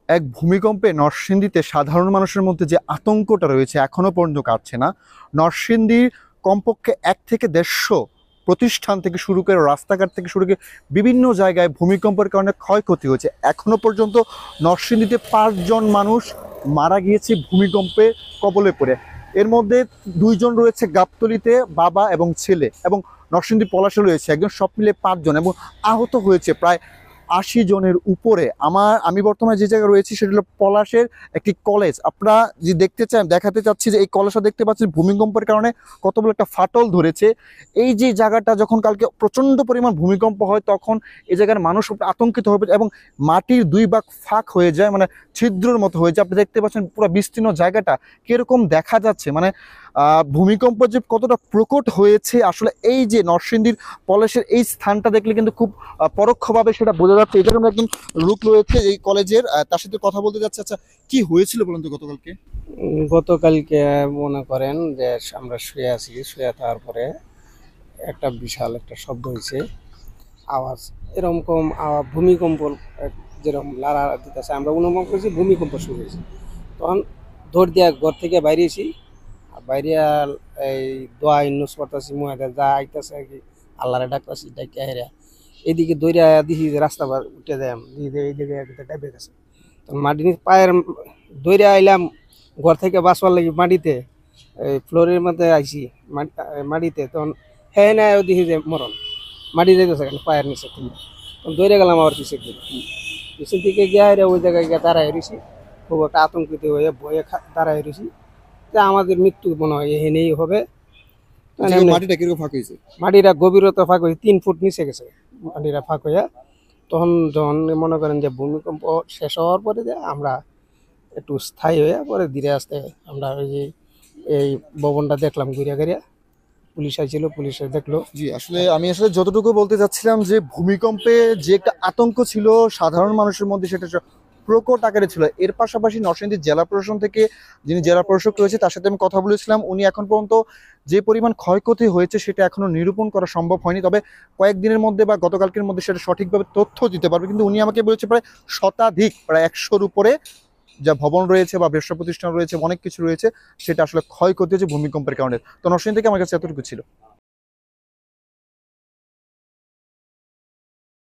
এক ভূমিকম্পে নরসিংদীতে সাধারণ মানুষের মধ্যে যে আতঙ্কটা রয়েছে এখনো পর্যন্ত কাটছে না। নরসিংদীর কমপক্ষে 1 থেকে 150 প্রতিষ্ঠান থেকে শুরু করে রাস্তাঘাট থেকে শুরু করে বিভিন্ন জায়গায় ভূমিকম্পের কারণে ক্ষয়ক্ষতি হয়েছে। এখনো পর্যন্ত নরসিংদীতে 5 জন মানুষ মারা গিয়েছে ভূমিকম্পে কবলে পড়ে। এর মধ্যে 2 জন রয়েছে গাবতলীতে, বাবা এবং ছেলে, এবং নরসিংদী পলাশে রয়েছে একজন, সব মিলে 5 জন, এবং আহত হয়েছে প্রায় 80 জনের উপরে। আমি বর্তমানে যে জায়গায় রয়েছি সেটা হলো পলাশের একটি কলেজ। আপনারা যে দেখতে চান, দেখাতে চাচ্ছি যে এই কলেজটা দেখতে পাচ্ছেন ভূমিকম্পের কারণে কত বড় একটা ফাটল ধরেছে। এই যে জায়গাটা যখন কালকে প্রচন্ড পরিমাণ ভূমিকম্প হয় তখন এই জায়গার মানুষ আতঙ্কিত হবে এবং মাটির 2 ভাগ ফাঁক হয়ে যায়, মানে ছিদ্রের মতো হয়ে যায়। আপনি দেখতে পাচ্ছেন পুরো বিস্তীর্ণ জায়গাটা কিরকম দেখা যাচ্ছে, মানে ভূমিকম্প যে কতটা প্রকট হয়েছে আসলে এই যে নরসিংদীর পলাশের এই স্থানটা দেখলে কিন্তু খুব পরোক্ষভাবে সেটা বোঝা যাচ্ছে। এটা কিন্তু একজন লোক রয়েছে এই কলেজের, তার সাথে কথা বলতে যাচ্ছে। আচ্ছা, কি হয়েছিল বলুন তো গতকালকে? গতকালকে মনে করেন যে আমরা শুয়ে আছি, শুয়ে থাকার পরে একটা বিশাল একটা শব্দ হয়েছে, আওয়াজ এরকম ভূমিকম্প যেরকম লাড়া দিতেছে, আমরা অনুভব করছি ভূমিকম্প শুরু হয়েছে। তখন দৌড় দিয়া ঘর থেকে বাইরেছি, বাইরে এই দোয়া ইন্নুস করতেছি, মুহেদা যা আইতেছে আর কি, আল্লাহরে ডাকতেছি, ডাকিয়া হেরা এইদিকে দৌড়িয়া দেখি যে রাস্তা উঠে যায়, এইদিকে ডাইবে গেছে। তখন মাটি পায়ের দৌড়ে আইলাম ঘর থেকে বাঁচবার লাগি মাটিতে, এই ফ্লোরের মধ্যে আইছি মাটিতে। তখন হ্যাঁ না দেখি যে মরণ মাটি যাইতেছে কেন পায়ের নিচে থেকে। তখন দৌড়ে গেলাম আবার পিছের দিকে, পিছের দিকে গিয়ে ওই জায়গায় গিয়ে দাঁড়ায় রয়েছি, খুব একটা আতঙ্কিত হয়ে ভয়ে দাঁড়ায় রয়েছি যে আমাদের মৃত্যু মনে হয় এখানেই হবে। মানে মাটিটা কিরকম ফাঁক হয়েছে? মাটিটা গভীরতা ফাঁক হয়ে 3 ফুট নিচে গেছে মাটিটা ফাঁক হইয়া। তখন যখন মনে করেন যে ভূমিকম্প শেষ হওয়ার পরে যে আমরা একটু স্থায়ী হয়ে পরে ধীরে আসতে আমরা ওই যে এই ভবনটা দেখলাম ঘুরিয়া ঘুরিয়া, পুলিশ আইছিল, পুলিশে দেখলো। জি, আমি যতটুকু বলতে চাচ্ছিলাম যে ভূমিকম্পে যে একটা আতঙ্ক ছিল সাধারণ মানুষের মধ্যে সেটা প্রকট আকারে ছিল। এর পাশাপাশি নরসিংদী জেলা প্রশাসন থেকে যিনি জেলা প্রশাসক রয়েছে তার সাথে আমি কথা বলেছিলাম। উনি এখন পর্যন্ত যে পরিমাণ ক্ষয়ক্ষতি হয়েছে সেটা এখনো নিরূপণ করা সম্ভব হয়নি, তবে কয়েকদিনের মধ্যে বা গতকালকের মধ্যে সেটা সঠিকভাবে তথ্য দিতে পারবে। কিন্তু উনি আমাকে বলেছে প্রায় শতাধিক, প্রায় 100-র উপরে যা ভবন রয়েছে বা ব্যবসা প্রতিষ্ঠান রয়েছে, অনেক কিছু রয়েছে, সেটা আসলে ক্ষয়ক্ষতি হয়েছে ভূমিকম্পের কারণে। তো নরসিংদী থেকে আমার কাছে এতটুকু ছিল।